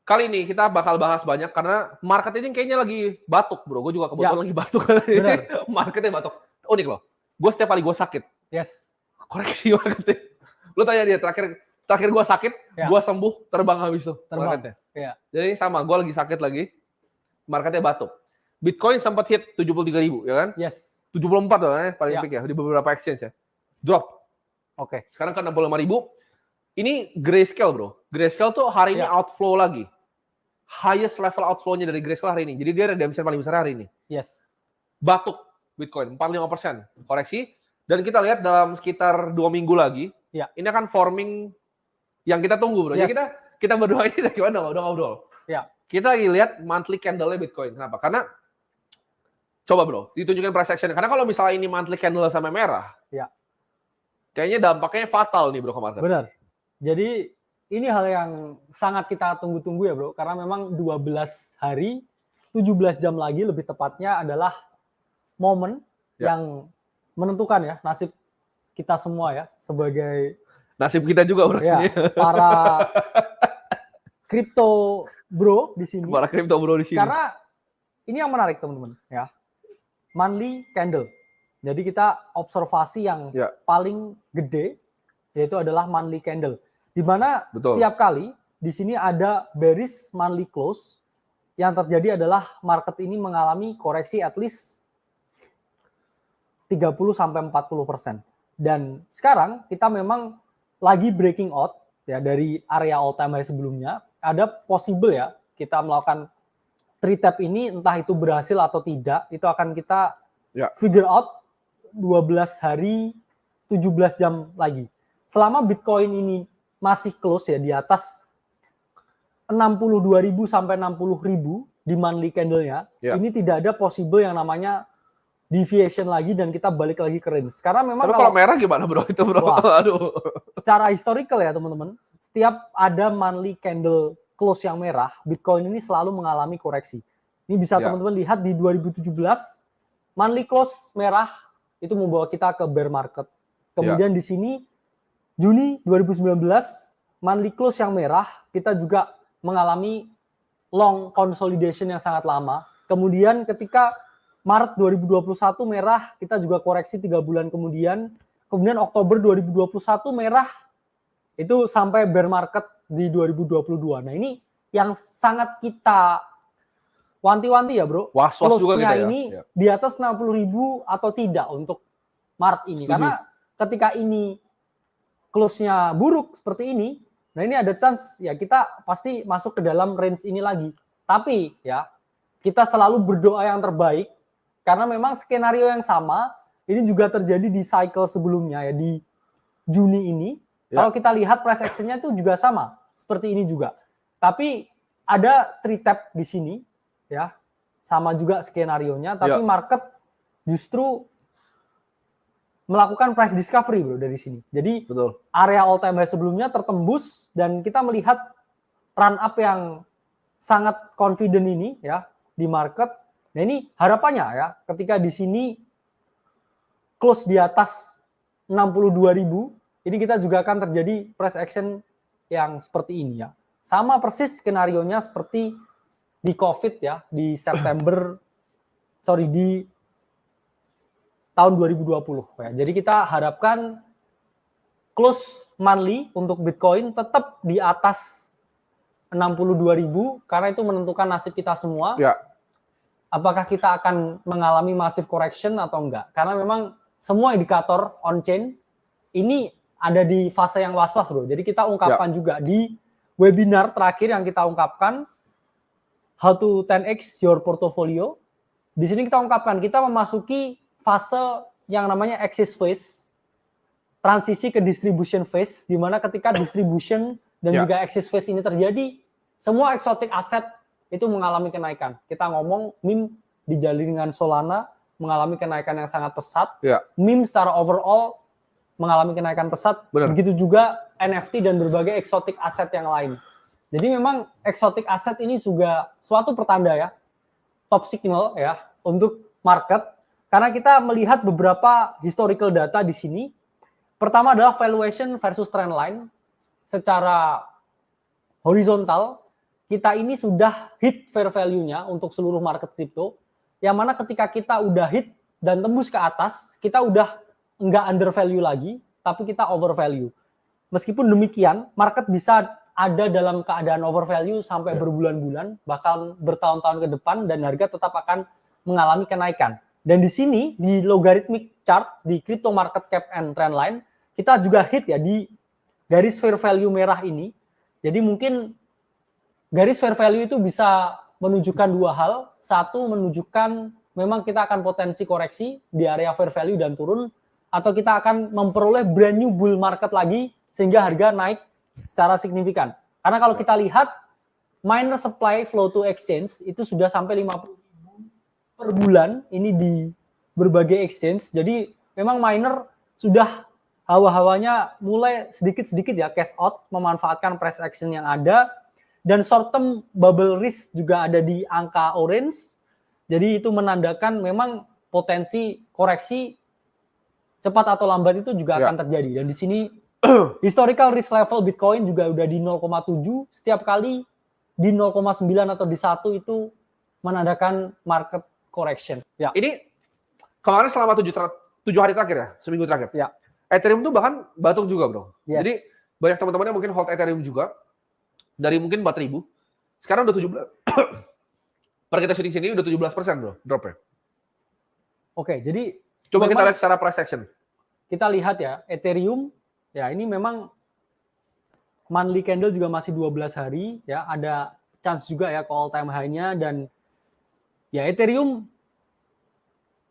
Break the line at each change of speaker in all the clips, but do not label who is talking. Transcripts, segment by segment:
kali ini kita bakal bahas banyak karena market ini kayaknya lagi batuk, bro. Gue juga kebetulan lagi batuk.
Benar.
Marketnya batuk. Unik loh. Gue setiap kali gue sakit,
Yes.
koreksi marketnya. Lu tanya dia terakhir gue sakit, gue sembuh, terbang habis tuh marketnya. Jadi sama, gue lagi sakit lagi, marketnya batuk. Bitcoin sempat hit 73.000, ya kan?
Yes.
74 loh, paling peak ya, di beberapa exchange ya. Drop.
Oke.
Sekarang kan 65.000. Ini grayscale, bro. Grayscale tuh hari ini outflow lagi. Highest level outflow-nya dari grayscale hari ini. Jadi dia redemption paling besar hari ini.
Yes.
Batuk Bitcoin 45% koreksi. Dan kita lihat dalam sekitar 2 minggu lagi, ini akan forming yang kita tunggu, bro. Jadi kita berdua ini dari mana? Udah ngobrol. Kita lagi lihat monthly candle-nya Bitcoin. Kenapa? Karena coba, bro, ditunjukin price action. Karena kalau misalnya ini monthly candle sampai merah, kayaknya dampaknya fatal nih, bro, ke market.
Benar. Jadi ini hal yang sangat kita tunggu-tunggu ya, bro. Karena memang 12 hari, 17 jam lagi lebih tepatnya adalah momen yang menentukan ya nasib kita semua ya sebagai
nasib kita juga, bro.
Para crypto bro di sini.
Para crypto bro di sini.
Karena ini yang menarik, teman-teman, ya. Monthly candle. Jadi kita observasi yang paling gede yaitu adalah monthly candle. Di mana setiap kali di sini ada bearish monthly close, yang terjadi adalah market ini mengalami koreksi at least 30-40%. Dan sekarang kita memang lagi breaking out ya dari area all time high sebelumnya. Ada possible ya kita melakukan trade tap ini, entah itu berhasil atau tidak, itu akan kita figure out 12 hari 17 jam lagi. Selama Bitcoin ini masih close ya di atas 62.000 sampai 60.000 di monthly candle-nya, ini tidak ada possible yang namanya deviation lagi dan kita balik lagi ke range. Karena memang
kalau merah gimana, bro? Itu, bro. Aduh.
Secara historical ya, teman-teman, setiap ada monthly candle close yang merah, Bitcoin ini selalu mengalami koreksi. Ini bisa teman-teman lihat di 2017, monthly close merah itu membawa kita ke bear market. Kemudian di sini Juni 2019, monthly close yang merah, kita juga mengalami long consolidation yang sangat lama. Kemudian ketika Maret 2021 merah, kita juga koreksi 3 bulan kemudian. Kemudian Oktober 2021 merah, itu sampai bear market di 2022. Nah ini yang sangat kita wanti-wanti ya, bro.
Was-was juga kita ya.
Ini di atas 60.000 atau tidak untuk Maret ini. Karena ketika ini close-nya buruk seperti ini, nah ini ada chance ya kita pasti masuk ke dalam range ini lagi. Tapi ya kita selalu berdoa yang terbaik karena memang skenario yang sama ini juga terjadi di cycle sebelumnya ya di Juni ini. Kalau kita lihat price action-nya itu juga sama seperti ini juga. Tapi ada trade tap di sini ya. Sama juga skenario-nya, tapi market justru melakukan price discovery, bro, dari sini. Jadi area all time high sebelumnya tertembus dan kita melihat run up yang sangat confident ini ya di market. Nah ini harapannya ya ketika di sini close di atas 62.000, ini kita juga akan terjadi price action yang seperti ini ya. Sama persis skenario-nya seperti di COVID ya di September di tahun 2020 ya. Jadi kita harapkan close monthly untuk Bitcoin tetap di atas 62.000 karena itu menentukan nasib kita semua. Apakah kita akan mengalami massive correction atau enggak? Karena memang semua indikator on chain ini ada di fase yang was-was, bro. Jadi kita ungkapkan juga di webinar terakhir yang kita ungkapkan How to 10x your portfolio. Di sini kita ungkapkan kita memasuki fase yang namanya exit phase, transisi ke distribution phase, di mana ketika distribution dan juga exit phase ini terjadi, semua exotic asset itu mengalami kenaikan. Kita ngomong meme di jaringan Solana mengalami kenaikan yang sangat pesat, meme secara overall mengalami kenaikan pesat, begitu juga NFT dan berbagai exotic asset yang lain. Jadi memang exotic asset ini juga suatu pertanda ya, top signal ya untuk market. Karena kita melihat beberapa historical data di sini. Pertama adalah valuation versus trend line secara horizontal. kita ini sudah hit fair value-nya untuk seluruh market crypto, yang mana ketika kita udah hit dan tembus ke atas, kita udah nggak under value lagi, tapi kita over value. Meskipun demikian, market bisa ada dalam keadaan over value sampai berbulan-bulan, bahkan bertahun-tahun ke depan, dan harga tetap akan mengalami kenaikan. Dan di sini, di logarithmic chart, di crypto market cap and trendline, kita juga hit ya di garis fair value merah ini. Jadi mungkin garis fair value itu bisa menunjukkan dua hal. Satu, menunjukkan memang kita akan potensi koreksi di area fair value dan turun, atau kita akan memperoleh brand new bull market lagi sehingga harga naik secara signifikan. Karena kalau kita lihat miner supply flow to exchange itu sudah sampai 50.000 per bulan ini di berbagai exchange. Jadi memang miner sudah hawa-hawanya mulai sedikit-sedikit ya cash out, memanfaatkan price action yang ada. Dan short term bubble risk juga ada di angka orange. Jadi itu menandakan memang potensi koreksi cepat atau lambat itu juga akan terjadi. Dan di sini historical risk level Bitcoin juga udah di 0,7. Setiap kali di 0,9 atau di 1 itu menandakan market correction.
Ya. Ini kemarin selama 7 hari terakhir ya, seminggu terakhir.
Ya.
Ethereum tuh bahkan batuk juga, bro.
Yes.
Jadi banyak teman-teman yang mungkin hold Ethereum juga. Dari mungkin 4.000, sekarang udah 17. Per kita shooting sini udah 17% bro, dropnya.
Oke, jadi
coba kita lihat secara price action.
Kita lihat ya, Ethereum, ya ini memang monthly candle juga masih 12 hari, ya ada chance juga ya ke all time high-nya, dan ya Ethereum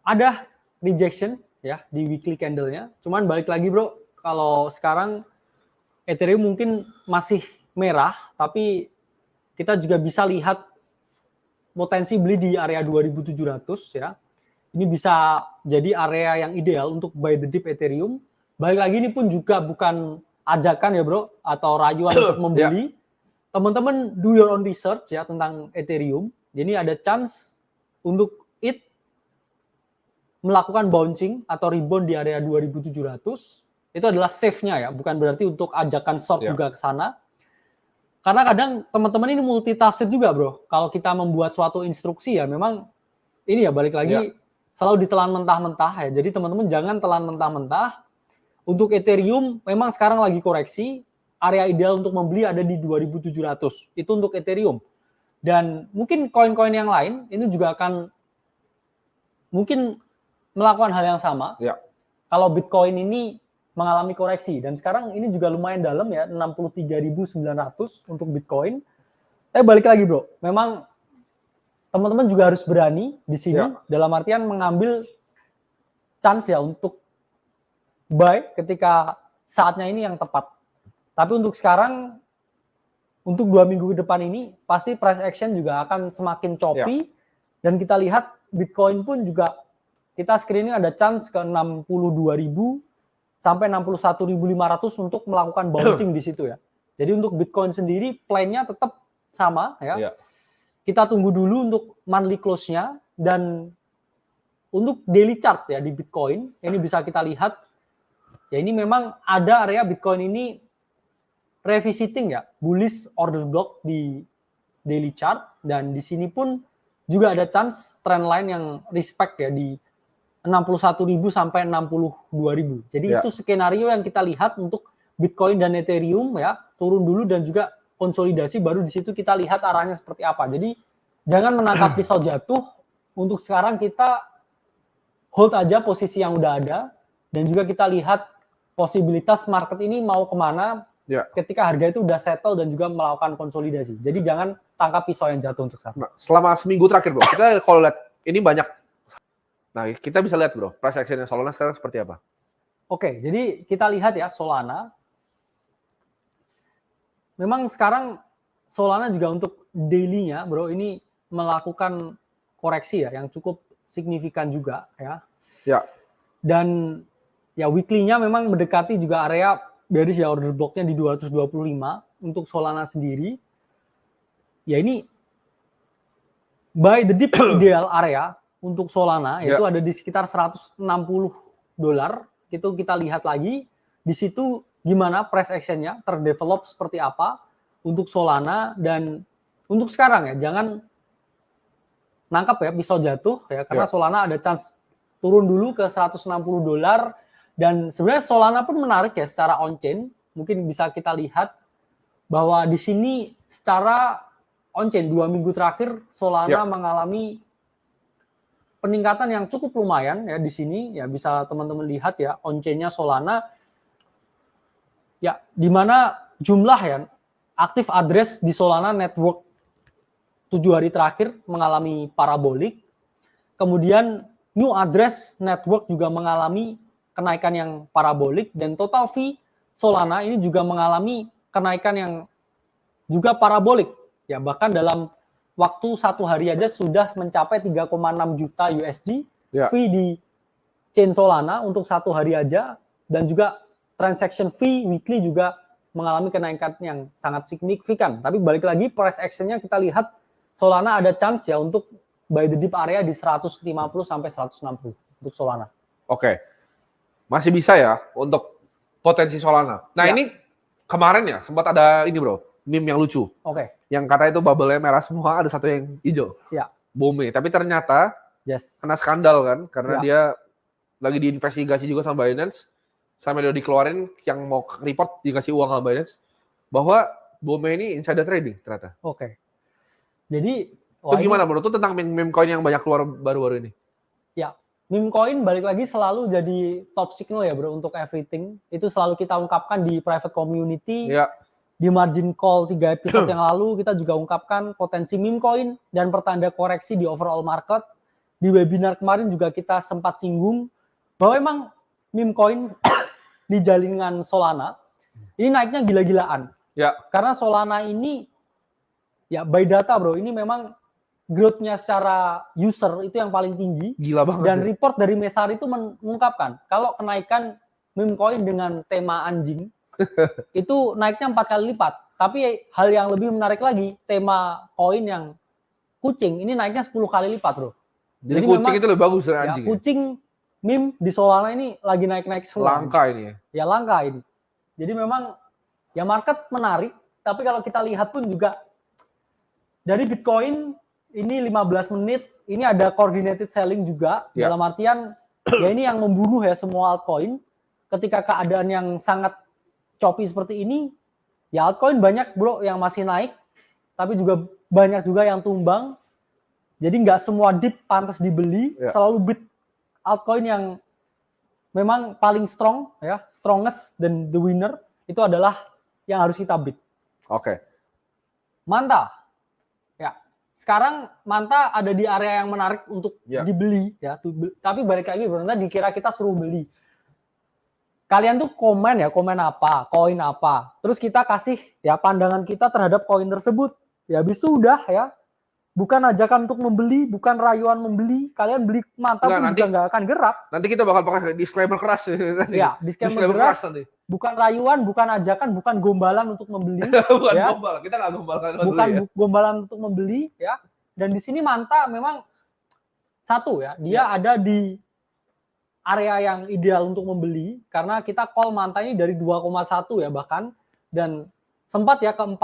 ada rejection ya di weekly candle-nya. Cuman balik lagi bro, kalau sekarang Ethereum mungkin masih merah, tapi kita juga bisa lihat potensi beli di area 2.700 ya. Ini bisa jadi area yang ideal untuk buy the dip Ethereum. Balik lagi ini pun juga bukan ajakan ya bro, atau rayuan untuk membeli. Teman-teman do your own research ya tentang Ethereum. Jadi ada chance untuk it melakukan bouncing atau rebound di area 2.700. Itu adalah safe-nya ya, bukan berarti untuk ajakan short juga ke sana. Karena kadang teman-teman ini multitafsir juga bro. Kalau kita membuat suatu instruksi ya memang ini ya balik lagi selalu ditelan mentah-mentah ya. Jadi teman-teman jangan telan mentah-mentah. Untuk Ethereum memang sekarang lagi koreksi. Area ideal untuk membeli ada di 2.700. Itu untuk Ethereum. Dan mungkin koin-koin yang lain ini juga akan mungkin melakukan hal yang sama. Ya. Kalau Bitcoin ini mengalami koreksi, dan sekarang ini juga lumayan dalam ya, 63.900 untuk Bitcoin. Balik lagi bro, memang teman-teman juga harus berani di sini dalam artian mengambil chance ya untuk buy ketika saatnya ini yang tepat. Tapi untuk sekarang, untuk 2 minggu ke depan ini pasti price action juga akan semakin choppy, dan kita lihat Bitcoin pun juga kita screening ada chance ke 62.000 sampai 61.500 untuk melakukan bouncing di situ ya. Jadi untuk Bitcoin sendiri plan-nya tetap sama ya. Kita tunggu dulu untuk monthly close-nya, dan untuk daily chart ya di Bitcoin ini bisa kita lihat ya, ini memang ada area Bitcoin ini revisiting ya, bullish order block di daily chart, dan di sini pun juga ada chance trend line yang respect ya di 61.000 sampai 62.000. Jadi itu skenario yang kita lihat untuk Bitcoin dan Ethereum ya, turun dulu dan juga konsolidasi, baru di situ kita lihat arahnya seperti apa. Jadi jangan menangkap pisau jatuh. Untuk sekarang kita hold aja posisi yang udah ada, dan juga kita lihat posibilitas market ini mau kemana ketika harga itu udah settle dan juga melakukan konsolidasi. Jadi jangan tangkap pisau yang jatuh untuk sekarang.
Nah, selama seminggu terakhir bro, kita kalau lihat ini banyak. Nah, kita bisa lihat bro, price action Solana sekarang seperti apa?
Oke, jadi kita lihat ya Solana. Memang sekarang Solana juga untuk daily-nya bro, ini melakukan koreksi ya yang cukup signifikan juga ya. Dan ya weekly-nya memang mendekati juga area dari ya order block-nya di 225 untuk Solana sendiri. Ya ini buy the dip ideal area untuk Solana itu ada di sekitar $160. Itu kita lihat lagi di situ gimana price action-nya terdevelop seperti apa untuk Solana, dan untuk sekarang ya jangan nangkap ya pisau jatuh ya karena Solana ada chance turun dulu ke $160 dan sebenarnya Solana pun menarik ya secara on-chain. Mungkin bisa kita lihat bahwa di sini secara on-chain 2 minggu terakhir Solana mengalami peningkatan yang cukup lumayan ya di sini ya bisa teman-teman lihat ya on-chain-nya Solana ya di mana jumlah ya aktif address di Solana network 7 hari terakhir mengalami parabolik. Kemudian new address network juga mengalami kenaikan yang parabolik dan total fee Solana ini juga mengalami kenaikan yang juga parabolik ya bahkan dalam waktu 1 hari aja sudah mencapai 3,6 juta USD fee di chain Solana untuk 1 hari aja dan juga transaction fee weekly juga mengalami kenaikan yang sangat signifikan. Tapi balik lagi price action-nya kita lihat Solana ada chance ya untuk buy the dip area di 150 sampai 160 untuk Solana.
Oke. Masih bisa ya untuk potensi Solana. Nah, ini kemarin ya sempat ada ini bro, meme yang lucu. Yang kata itu bubble-nya merah semua, ada satu yang hijau. Bome. Tapi ternyata kena skandal kan, karena dia lagi diinvestigasi juga sama Binance, sampai dia dikeluarin yang mau report dikasih uang sama Binance, bahwa Bome ini insider trading ternyata.
Jadi
itu gimana menurut itu tentang meme coin yang banyak keluar baru-baru ini?
Ya, meme coin balik lagi selalu jadi top signal ya bro untuk everything. Itu selalu kita ungkapkan di private community. Di margin call 3 episode yang lalu kita juga ungkapkan potensi meme coin dan pertanda koreksi di overall market. Di webinar kemarin juga kita sempat singgung bahwa emang meme coin di jaringan Solana ini naiknya gila-gilaan. Karena Solana ini ya by data bro, ini memang growth-nya secara user itu yang paling tinggi.
Gila banget.
Dan report dari Messari itu mengungkapkan kalau kenaikan meme coin dengan tema anjing itu naiknya 4 kali lipat. Tapi hal yang lebih menarik lagi, tema koin yang kucing ini naiknya 10 kali lipat bro.
Jadi kucing memang, itu lebih bagus dari anjing.
Kucing meme di Solana ini lagi naik-naik semua.
Langka ini ya.
Ya langka ini. Jadi memang ya market menarik, tapi kalau kita lihat pun juga dari Bitcoin ini 15 menit, ini ada coordinated selling juga dalam artian ya ini yang membunuh ya semua altcoin. Ketika keadaan yang sangat choppy seperti ini, ya altcoin banyak bro yang masih naik, tapi juga banyak juga yang tumbang. Jadi nggak semua dip pantas dibeli, selalu bid altcoin yang memang paling strong, ya strongest dan the winner itu adalah yang harus kita bid. Manta, ya sekarang Manta ada di area yang menarik untuk dibeli, ya. Tapi balik lagi bro, dikira kita suruh beli. Kalian tuh komen apa, koin apa. Terus kita kasih ya pandangan kita terhadap koin tersebut. Ya habis itu udah ya. Bukan ajakan untuk membeli, bukan rayuan membeli. Kalian beli Manta pun juga nggak akan gerak.
Nanti kita bakal pakai disclaimer keras.
Ya, disclaimer keras. Bukan rayuan, bukan ajakan, bukan gombalan untuk membeli.
Bukan gombal, kita nggak gombalkan.
Bukan gombalan untuk membeli, ya. Dan di sini Manta memang satu ya, dia ada di area yang ideal untuk membeli karena kita call Manta ini dari 2,1 ya bahkan dan sempat ya ke $4.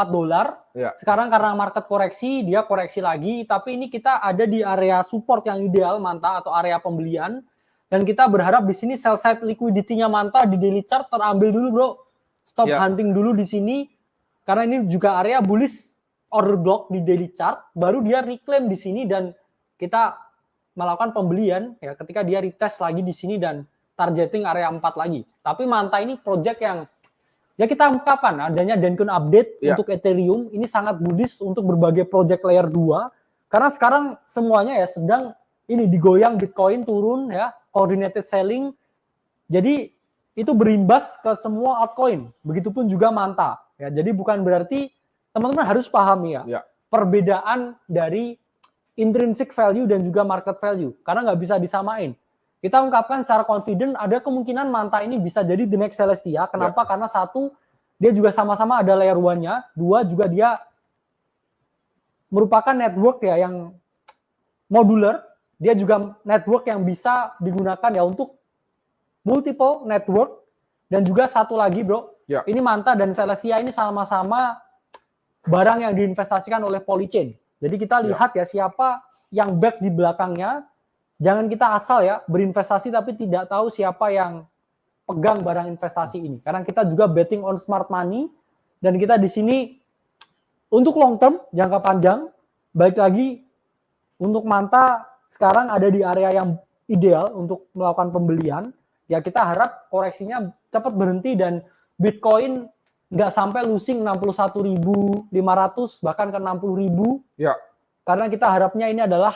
Sekarang karena market koreksi, dia koreksi lagi, tapi ini kita ada di area support yang ideal Manta atau area pembelian dan kita berharap di sini sell side liquidity-nya Manta di daily chart terambil dulu bro. Stop hunting dulu di sini karena ini juga area bullish order block di daily chart, baru dia reclaim di sini dan kita melakukan pembelian ya ketika dia retest lagi di sini dan targeting area 4 lagi. Tapi Manta ini project yang ya kita ungkapkan adanya Dencun update untuk Ethereum ini sangat bullish untuk berbagai project layer 2 karena sekarang semuanya ya sedang ini digoyang Bitcoin turun ya, coordinated selling. Jadi itu berimbas ke semua altcoin. Begitupun juga Manta ya. Jadi bukan berarti teman-teman harus pahami ya perbedaan dari intrinsic value dan juga market value karena nggak bisa disamain. Kita ungkapkan secara confident ada kemungkinan Manta ini bisa jadi the next Celestia. Kenapa? Karena satu, dia juga sama-sama ada layer 1-nya. Dua, juga dia merupakan network ya yang modular. Dia juga network yang bisa digunakan ya untuk multiple network. Dan juga satu lagi bro, ini Manta dan Celestia ini sama-sama barang yang diinvestasikan oleh Polychain. Jadi kita lihat ya siapa yang back di belakangnya. Jangan kita asal ya berinvestasi tapi tidak tahu siapa yang pegang barang investasi ini. Karena kita juga betting on smart money dan kita di sini untuk long term, jangka panjang. Baik lagi untuk Manta sekarang ada di area yang ideal untuk melakukan pembelian. Ya kita harap koreksinya cepat berhenti dan Bitcoin nggak sampai losing 61.500 bahkan ke 60.000.
Ya.
Karena kita harapnya ini adalah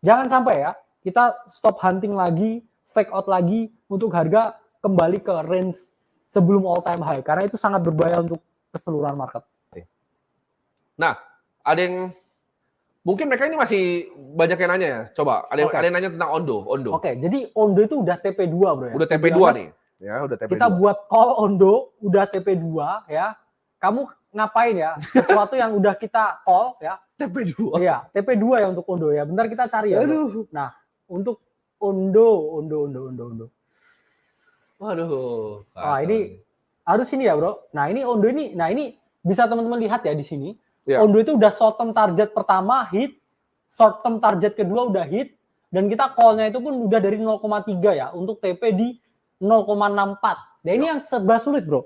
jangan sampai ya kita stop hunting lagi, fake out lagi untuk harga kembali ke range sebelum all time high. Karena itu sangat berbahaya untuk keseluruhan market.
Nah, ada yang mungkin mereka ini masih banyak yang nanya ya. Coba, ada yang nanya tentang Ondo.
Oke, jadi Ondo itu udah TP2 bro ya.
Udah TP2 nih. Ya, udah TP2.
Kita buat call Ondo, udah TP2 ya. Kamu ngapain ya? Sesuatu yang udah kita call ya.
TP2.
Iya, TP2 ya untuk Ondo ya. Bentar kita cari ya. Bro. Nah, untuk Ondo.
Waduh.
Wah, ini harus ini ya, Bro. Nah, ini Ondo ini. Nah, ini bisa teman-teman lihat ya di sini.
Ya.
Ondo itu udah short term target pertama hit, short term target kedua udah hit, dan kita call-nya itu pun udah dari 0,3 ya, untuk TP di 0,64. Nah ini yang serba sulit bro.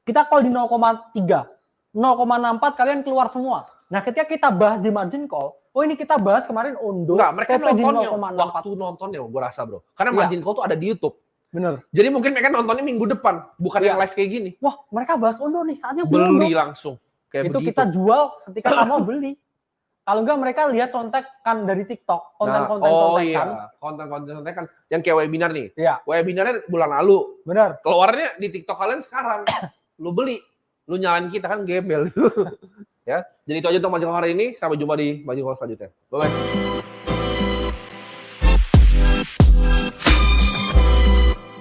Kita call di 0,3, 0,64 kalian keluar semua. Nah ketika kita bahas di margin call, oh ini kita bahas kemarin Ondo,
enggak, mereka
TP di
nontonnya, waktu nontonnya gue rasa bro. Karena margin call tuh ada di YouTube.
Bener.
Jadi mungkin mereka nontonnya minggu depan, bukan yang live kayak gini.
Wah mereka bahas Ondo nih, saatnya
beli langsung. Kayak
itu
begitu.
Kita jual ketika kamu beli. Kalau enggak mereka lihat contekan dari TikTok, konten-konten contekan.
Iya, konten-konten contekan yang kayak webinar nih.
Iya.
Webinarnya bulan lalu.
Benar.
Keluarnya di TikTok kalian sekarang. Lu beli, lu nyalain kita kan gembel. Ya. Jadi itu aja untuk Margin Call hari ini. Sampai jumpa di Margin Call selanjutnya. Bye bye.